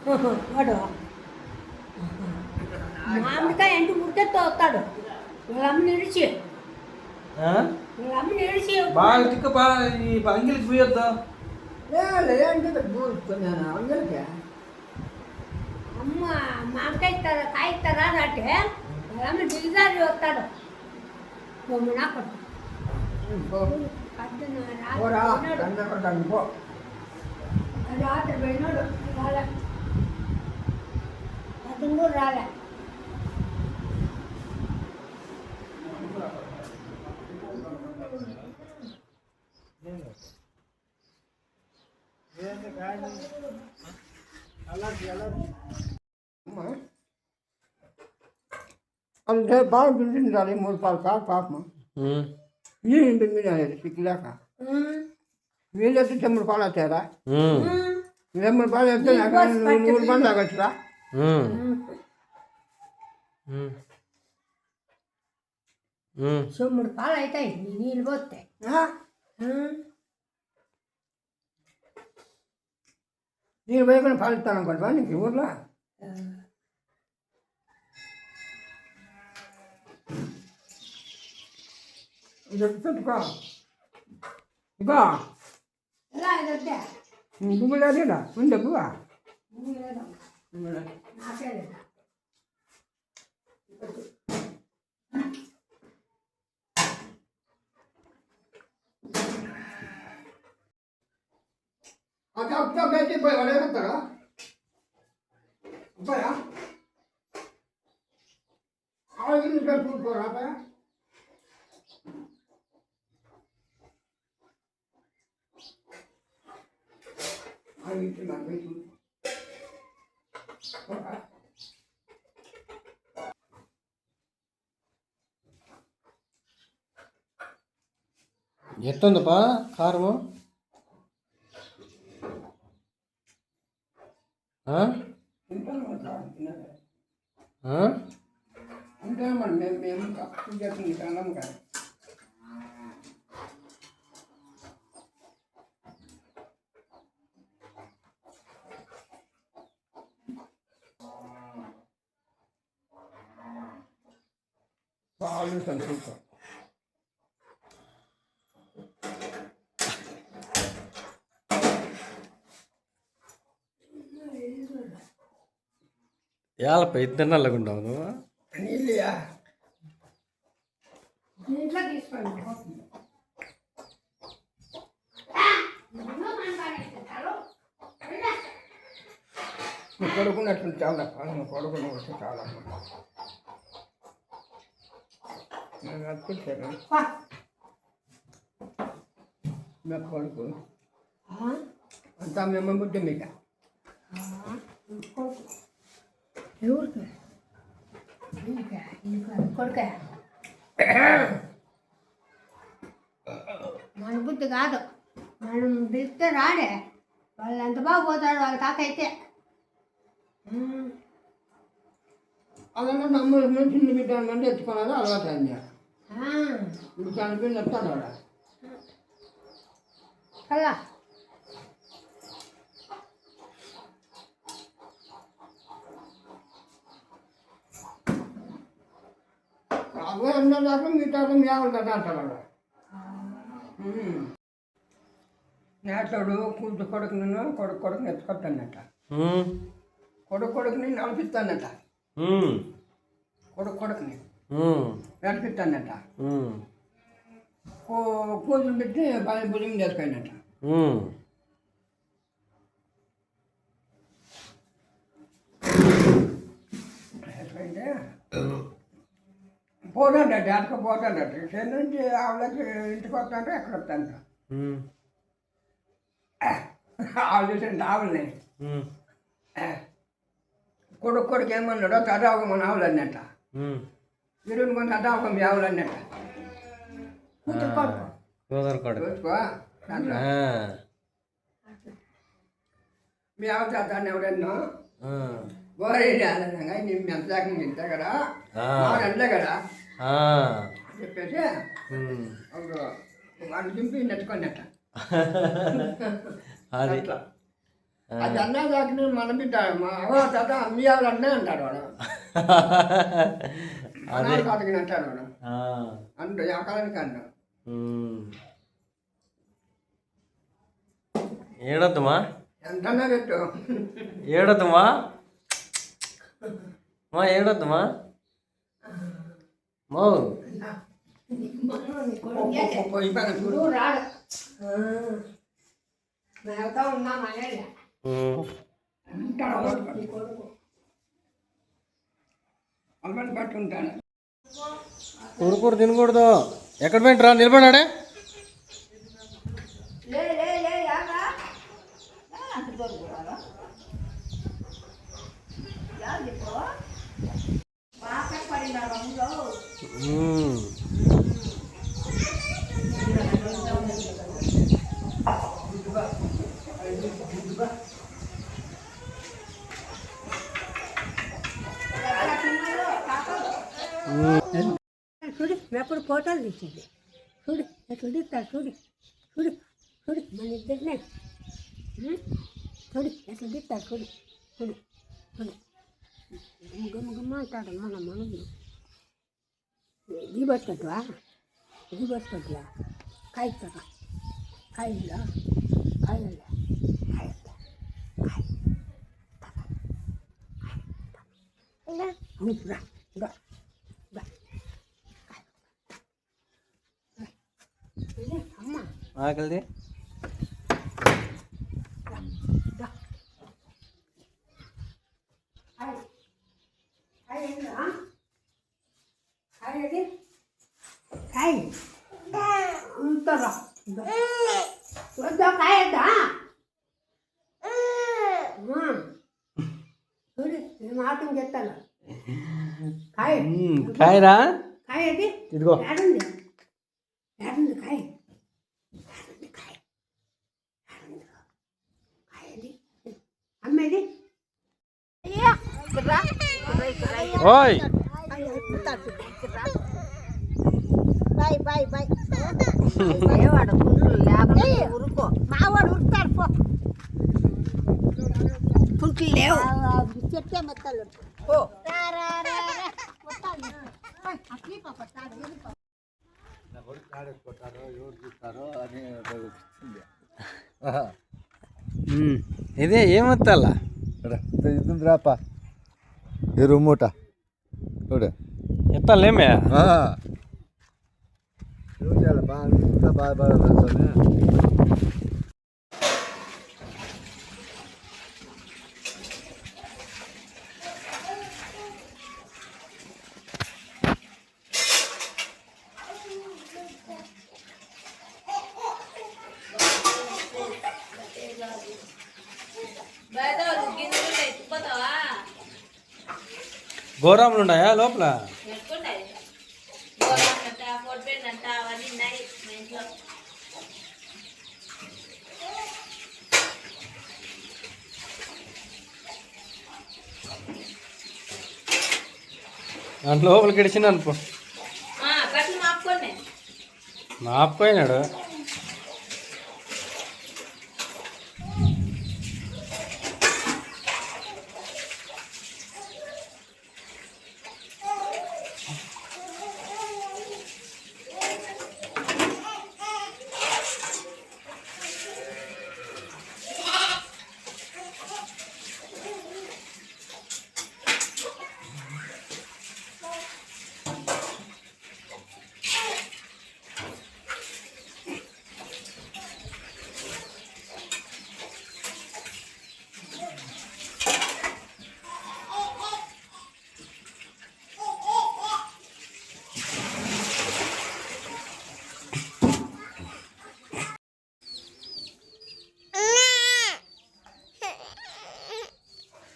వాడు మామిడికాయ అంటే ఉడికెత్తో వస్తాడు వాళ్ళ అమ్మని ఇడిచి వాళ్ళ అమ్మని ఇడిచి బాగా తిక్క ఈ అంగిలికి పోయొద్దా లేదంటే చూసుకున్నాను అందరికీ అమ్మ మామిడికాయ ఇస్తారా కాయ ఇస్తారా అంటే వాళ్ళ అమ్మ దిగుదారి వస్తాడు బొమ్మన కొట్టు రాత్రి పోయినాడు రాలే అతను కూడా రాలే అంటే బాగా తింటుండాలి 3 పాలు పాపం వీళ్ళు తినేది సిక్కులేక వీళ్ళైతే 9 పాలు వచ్చారా 9 పాలు వస్తే 3 పాలు తాగొచ్చురా సొమ్ముడు పాలు అవుతాయి నీళ్ళు పోతే నీళ్ళు పోయకుండా పాలు ఇస్తాను అనుకోండి నీకు ఊర్లో పెట్టుకో ఇగో ఎలా ఇదొద్దే గుమ్మ లేదా ఉండే గువ్వ నాకే లేదా పెట్టి పోయి వాళ్ళు ఏమంటారా అబ్బాయా ఆవిడ చూసుకోరా అబ్బాయా ఎట్టుందప్పా కారము అంటే మనం మేము అప్పుడు చెప్పింది కాలం కాదు పాలు సంతోషం ఏళ్ళపై తిన్నల్లగుండావు నువ్వు నీళ్ళయా ఇంట్లో తీసుకోండి నువ్వు పడుకున్నట్లు చాలా నువ్వు పడుకున్న వస్తే చాలా నేను అనిపించాను నాకు పడుకు అంతా మేము బుద్ధి మీద ఎవరికి కొడుక మన బుద్ధి కాదు మనం పిలిస్తే రాడే వాళ్ళు ఎంత బాగా పోతాడు వాళ్ళ తాకైతే అదన్నా నమ్మూరు చిన్న బిడ్డ మంది ఎత్తుకున్నది అలవాటు అయింది ఇప్పుడు చనిపోయింది వస్తాడు వాడ కల్లా అవే ఉన్నదాకా మిగతా మేవలు కదా అంటాడు వాడు నేతాడు కూతురు కొడుకును కొడుకుని ఎత్తుకొస్తానట కొడుకుని నడిపిస్తానట కొడుకుని నడిపిస్తానట కూతురు పెట్టి భుజం చేసుకున్నట వేసుకుంటే పోతాడట అక్క పోతాడట చెల్లి నుంచి ఆవిడకి ఇంటికి వస్తాంటే ఎక్కడ వస్తాంట ఆవిడ చూసండి ఆవులని కొడుకు ఏమన్నాడో తదావకం మన ఆవులు అన్నట్ట ఇరుని కొంత తదావకం మీ ఆవులు అన్నట్ట చూసుకో మీ ఆవు తాతాన్ని ఎవడన్నో గోరేది అన్నగా నేను మెంతాకం తింటా కదా అంటే కదా చెప్పేసి వాళ్ళు దింపి నెట్టుకున్నట్ట అది అది అన్నా దాకా మన బిడ్డ మా అవ్వ తాత మీ ఆవిడ అన్నే అంటాడు వాడు అదే తాతకి అంటాడు వాడు అంటే ఆ కాలానికి అన్నాడు. ఏడొద్దుమా ఎంతన్నా పెట్టు ఏడొద్దుమా మా ఏడొద్దుమా మో చూడు రాడు మేతా ఉన్నా మళ్ళీ అంటాడు అలవాటు పట్టుకుంటాడు. కూర తినకూడదు. ఎక్కడ పోయింట్రా నిలబడాడే చూడు ఎప్పుడు ఫోటోలు తీసింది చూడు ఎట్లా తీస్తాడు చూడు చూడు చూడు మన ఇద్దరినే చూడు ఎట్లా తీస్తాడు చూడు చూడు చూడు గమ్మ అంటాడు మన మనసు ఇది పట్టుకోవా ఇది పట్టుకోవట్లా కాయతో కాయలో కాయలే రా ఆకలిది మాటం చెప్తాను కాయరా కాయ అది ఇదిగో ఏడుంది ఏడుంది కాయ ఏడుంది కాయ ఏడుంది కాయది అమ్మేది ఓయ్ బాయ్ బాయ్ బాయ్ ఏవాడు ఉరుకో మావాడు ఉరుకుతాడు పో పుంకులు లేవు చెట్టే మెత్తలు పో ఇదే ఏమొత్తాలా రాపా ఇరు మూట చూడు ఎత్తాలేమే బాగా గోరాములు ఉన్నాయా లోపల? దాంట్లో లోపలికి ఇడిచిన అనుకో మాపుకోయినాడు.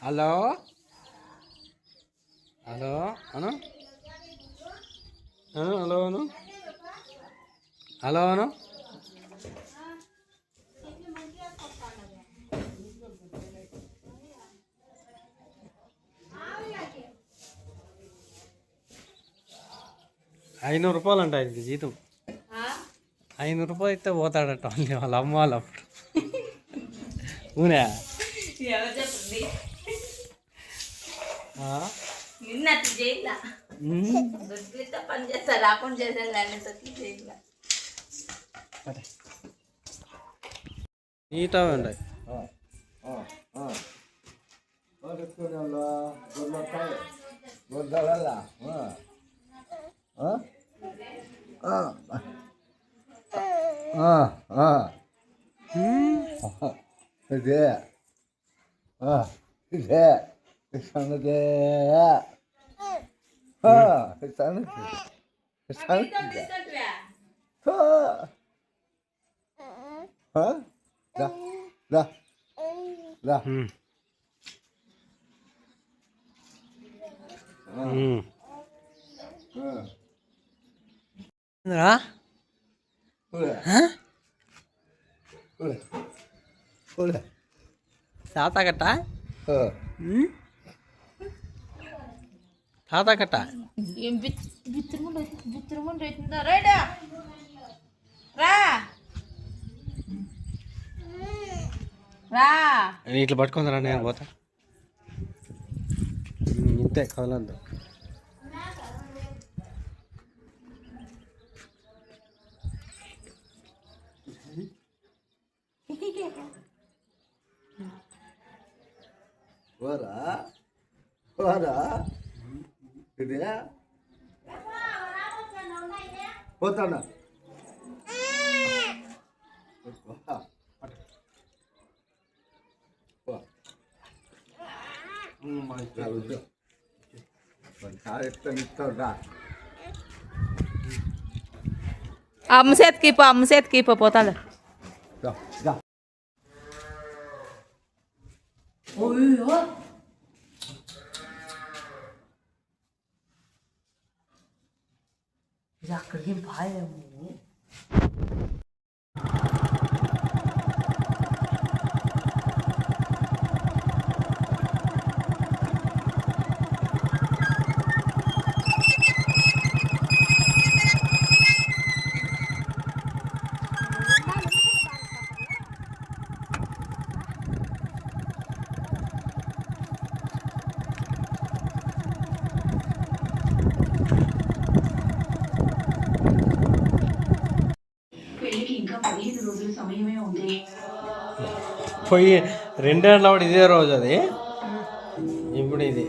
హలో హలో అను హలో అను హలో అను ₹500 అంట ఆయనకి జీతం. 500 ఇస్తే పోతాడట వాళ్ళ అమ్మ వాళ్ళు అప్పుడు ఊనే ఎవరు చెప్పండి ఆ? నిన్నట్టు చేయాల దొడ్డితో పని చేస్తారు రాకుండా చేసాను దాన్ని తొక్కి చేయాల నీట్గా ఉంటాయి గొడ్డల ఇదే ఇదే సంగతే సంగతి సంగతి దా దా రా తాతకట్ట తాతకట్ట ఏం బిత్తురుముండు అవుతుందా రైడా రా రా ఇట్లా పట్టుకుంటారా నేను పోతా ఇంతే కదలద్దు పోరా పోరా ఇదే పోతాడా ఇస్తాడా అమ్మ చేతికి పోతాడు అక్కడికి బాగాలేము పోయి 2 ఏళ్ళ ఇదే రోజు అది ఇప్పుడు ఇది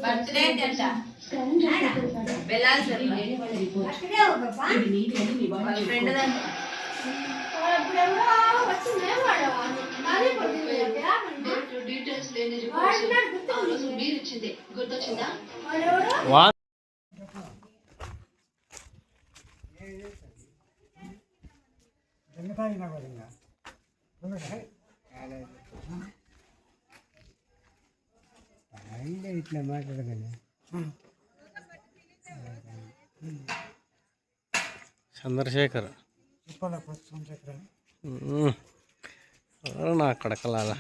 బర్త్డే బెల్లాల్సి ఫ్రెండ్ డీటెయిల్స్ లేని రిపోర్ట్స్ మీరు ఇచ్చింది గుర్తొచ్చిందా ఇట్లా మాట్లాడగలను చంద్రశేఖర్ నా కొడకలాల